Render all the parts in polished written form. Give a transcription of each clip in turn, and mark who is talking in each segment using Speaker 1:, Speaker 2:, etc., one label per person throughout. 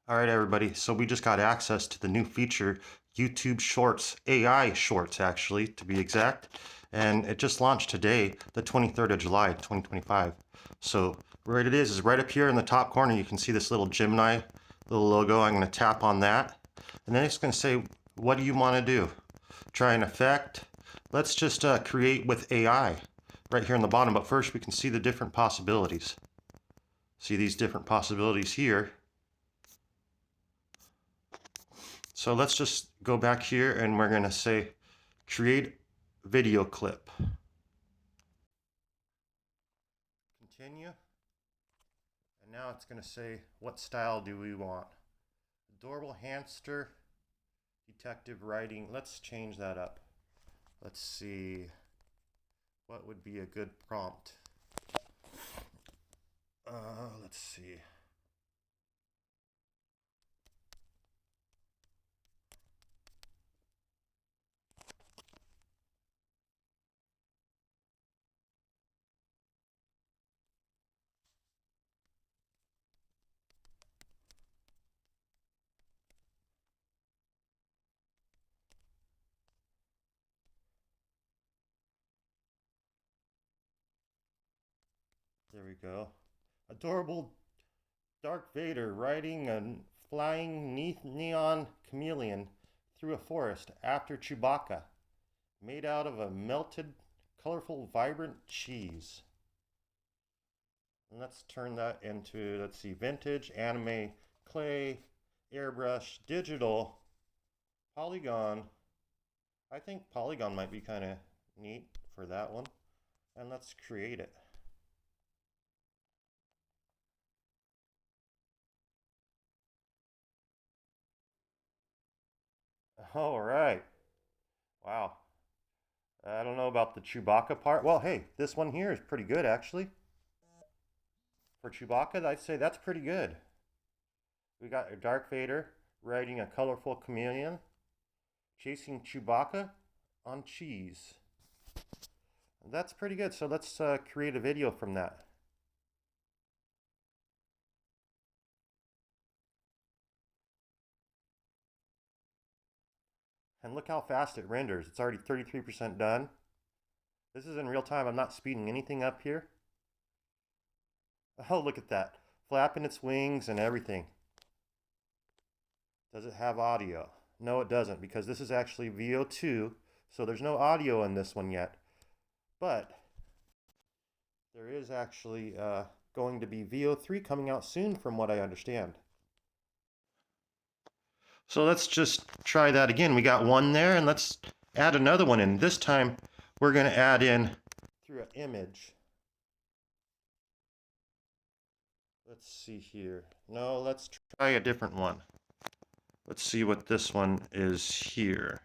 Speaker 1: All right, everybody. So we just got access to the new feature, YouTube Shorts, AI Shorts, actually, to be exact. And it just launched today, the 23rd of July, 2025. So right it is right up here in the top corner. You can see this little Gemini, little logo. I'm going to tap on that. And then it's going to say, what do you want to do? Try an effect. Let's just create with AI right here in the bottom. But first, we can see the different possibilities. See these different possibilities here. So let's just go back here and we're going to say create video clip. Continue. And now it's going to say what style do we want? Adorable hamster, detective writing. Let's change that up. Let's see. What would be a good prompt? Let's see. There we go. Adorable Dark Vader riding a flying neon chameleon through a forest after Chewbacca, made out of a melted, colorful, vibrant cheese. And let's turn that into, let's see, vintage, anime, clay, airbrush, digital, polygon. I think polygon might be kind of neat for that one. And let's create it. All right. Wow. I don't know about the Chewbacca part. Well, hey, this one here is pretty good, actually. For Chewbacca, I'd say that's pretty good. We got Darth Vader riding a colorful chameleon, chasing Chewbacca on cheese. That's pretty good. So let's create a video from that. And look how fast it renders. It's already 33% done. This is in real time. I'm not speeding anything up here. Oh, look at that. Flapping its wings and everything. Does it have audio? No, it doesn't, because this is actually VO2, so there's no audio in this one yet. But there is actually going to be VO3 coming out soon, from what I understand. So let's just try that again. We got one there, and let's add another one in. This time, we're going to add in through an image. Let's see here. No, let's try a different one. Let's see what this one is here.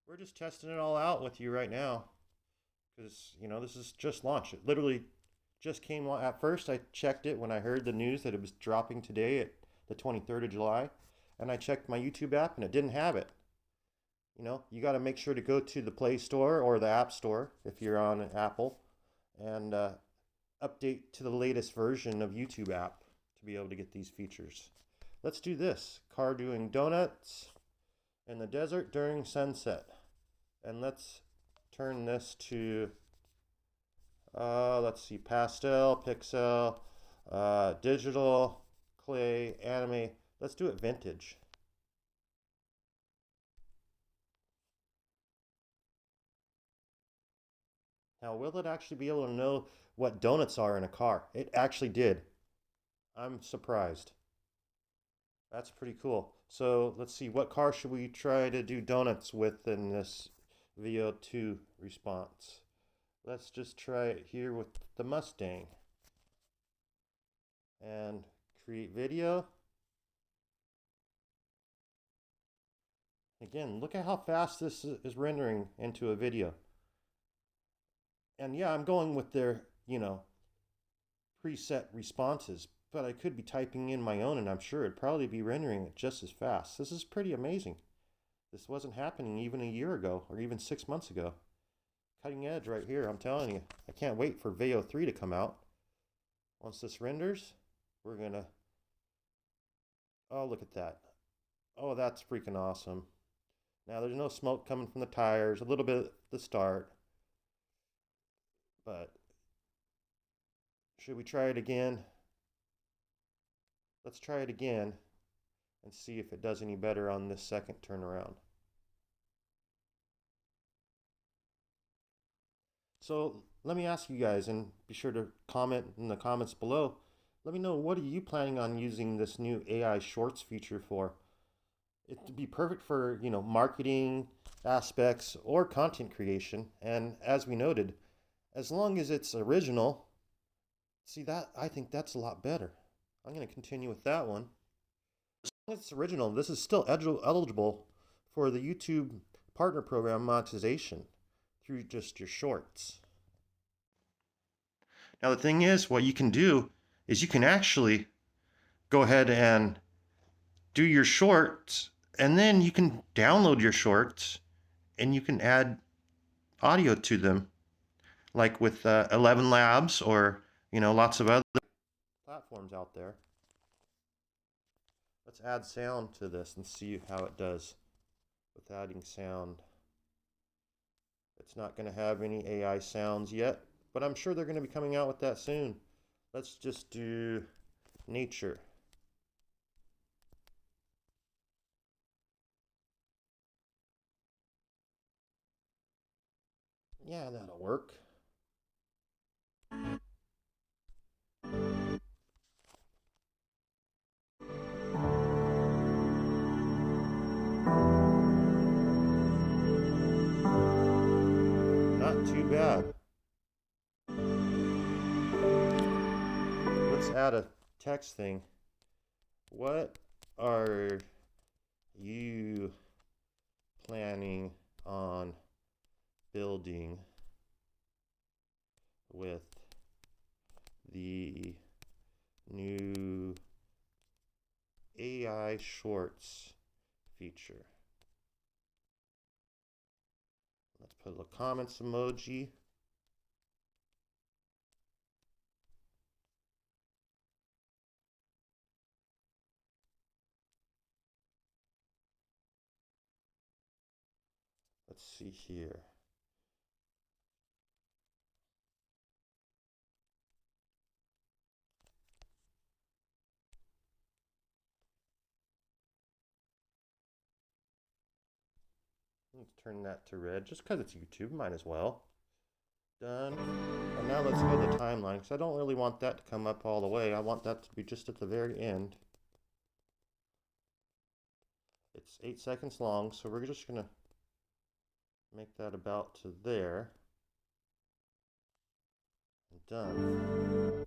Speaker 1: We're just testing it all out with you right now, because, you know, this is just launched. It literally just came on. At first, I checked it when I heard the news that it was dropping today at the 23rd of July, and I checked my YouTube app and it didn't have it. You know, you got to make sure to go to the Play Store or the App Store if you're on Apple, and update to the latest version of YouTube app to be able to get these features. Let's do this. Car doing donuts in the desert during sunset. And let's turn this to, let's see, pastel, pixel, digital, clay, anime. Let's do it vintage. Now, will it actually be able to know what donuts are in a car? It actually did. I'm surprised. That's pretty cool. So let's see, what car should we try to do donuts with in this VO2 response? Let's just try it here with the Mustang. And create video. Again, look at how fast this is rendering into a video. And yeah, I'm going with their, you know, preset responses, but I could be typing in my own and I'm sure it'd probably be rendering it just as fast. This is pretty amazing. This wasn't happening even a year ago or even 6 months ago. Cutting edge right here, I'm telling you. I can't wait for Veo 3 to come out. Once this renders, we're going to Oh, look at that. Oh, that's freaking awesome. Now there's no smoke coming from the tires, a little bit at the start, but should we try it again? Let's try it again and see if it does any better on this second turnaround. So let me ask you guys, and be sure to comment in the comments below. Let me know, what are you planning on using this new AI Shorts feature for? It'd be perfect for, marketing aspects or content creation. And as we noted, as long as it's original, see that, I think that's a lot better. I'm going to continue with that one. As long as it's original, this is still eligible for the YouTube partner program monetization through just your shorts. Now the thing is, what you can do is you can actually go ahead and do your shorts, and then you can download your shorts and you can add audio to them, like with 11 Labs or lots of other platforms out there. Let's add sound to this and see how it does with adding sound. It's not going to have any AI sounds yet, but I'm sure they're going to be coming out with that soon. Let's just do nature. Yeah, that'll work. Not too bad. Let's add a text thing. What are you planning on building with the new AIshorts feature? Let's put a comments emoji. Let's see here. Let's turn that to red, just because it's YouTube, might as well. Done. And now let's go to the timeline, because I don't really want that to come up all the way. I want that to be just at the very end. It's 8 seconds long, so we're just going to make that about to there. And done.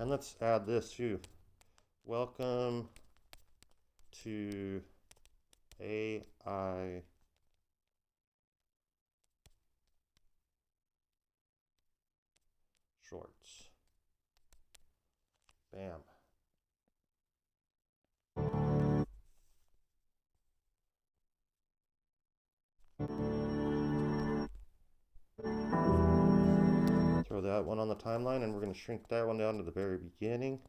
Speaker 1: And let's add this too. Welcome to AI Shorts. Bam. Throw that one on the timeline, and we're going to shrink that one down to the very beginning.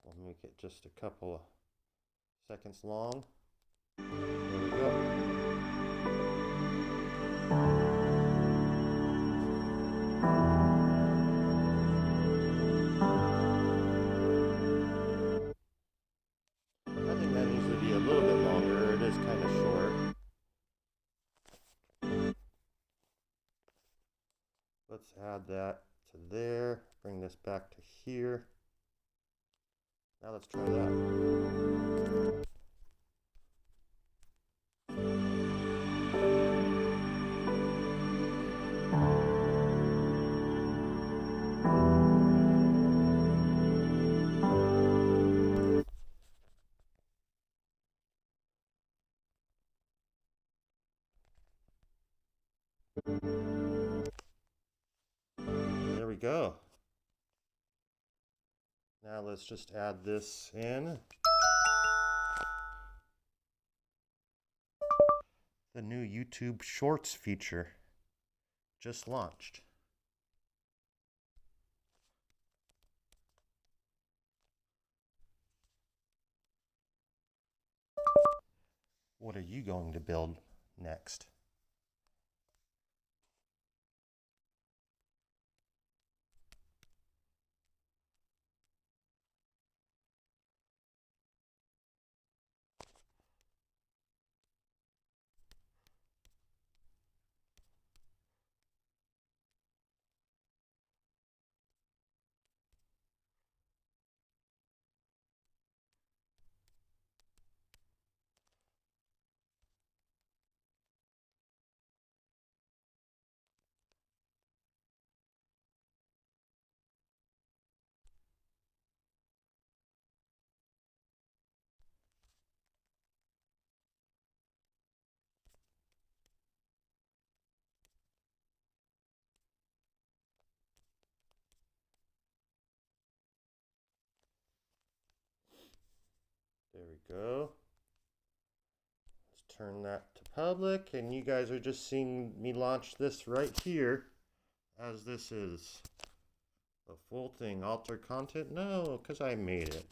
Speaker 1: We'll make it just a couple of seconds long. There we go. I think that needs to be a little bit longer. It is kind of short. Let's add that to there. Bring this back to here. Now let's try that. There we go. Now let's just add this in. The new YouTube Shorts feature just launched. What are you going to build next? There we go. Let's turn that to public, and you guys are just seeing me launch this right here, as this is the full thing. Alter content? No, because I made it.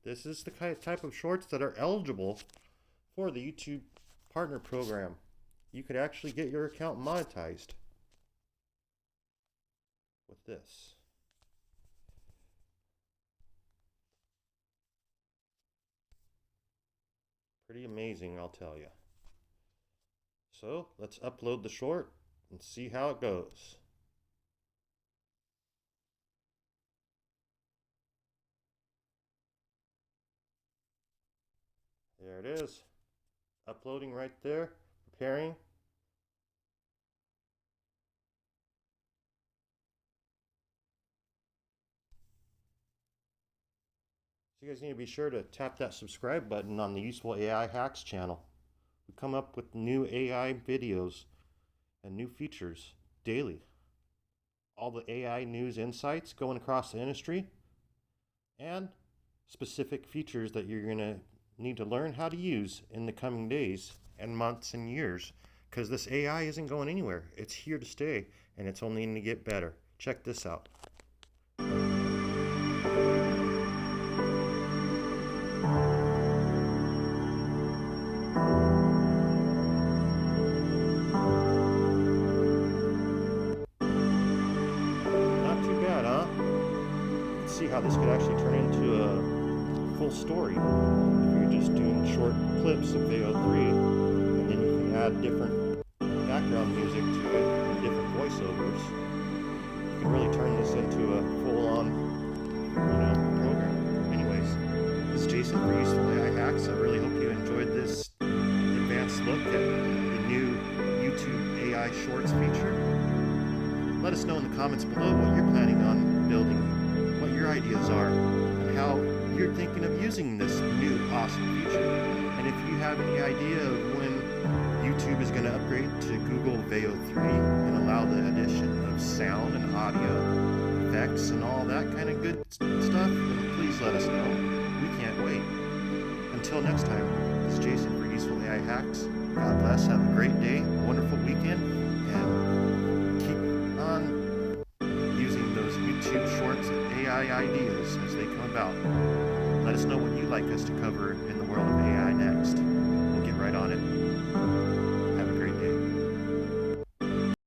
Speaker 1: This is the type of shorts that are eligible for the YouTube partner program. You could actually get your account monetized with this. Pretty amazing, I'll tell you. So let's upload the short and see how it goes. There it is. Uploading right there, preparing. So you guys need to be sure to tap that subscribe button on the Useful AI Hacks channel. We come up with new AI videos and new features daily. All the AI news insights going across the industry and specific features that you're going to need to learn how to use in the coming days and months and years, because this AI isn't going anywhere. It's here to stay, and it's only going to get better. Check this out. Not too bad, huh? Let's see how this could actually turn into a full story. If you're just doing short clips of Veo 3, and then you can add different background music to it and different voiceovers, you can really turn this into a full-on, program. Anyways, this is Jason for Useful AI Hacks. I really hope you enjoyed this advanced look at the new YouTube AIshorts feature. Let us know in the comments below what you're planning on building, what your ideas are, and how you're thinking of using this new awesome feature. And if you have any idea of when YouTube is going to upgrade to Google Veo 3 and allow the addition of sound and audio effects and all that kind of good stuff, then please let us know. We can't wait. Until next time, this is Jason for Useful AI Hacks. God bless, have a great day, a wonderful weekend, and keep on using those YouTube Shorts and AI ideas as they come about. Let us know what you'd like us to cover in the world of AI next. We'll get right on it.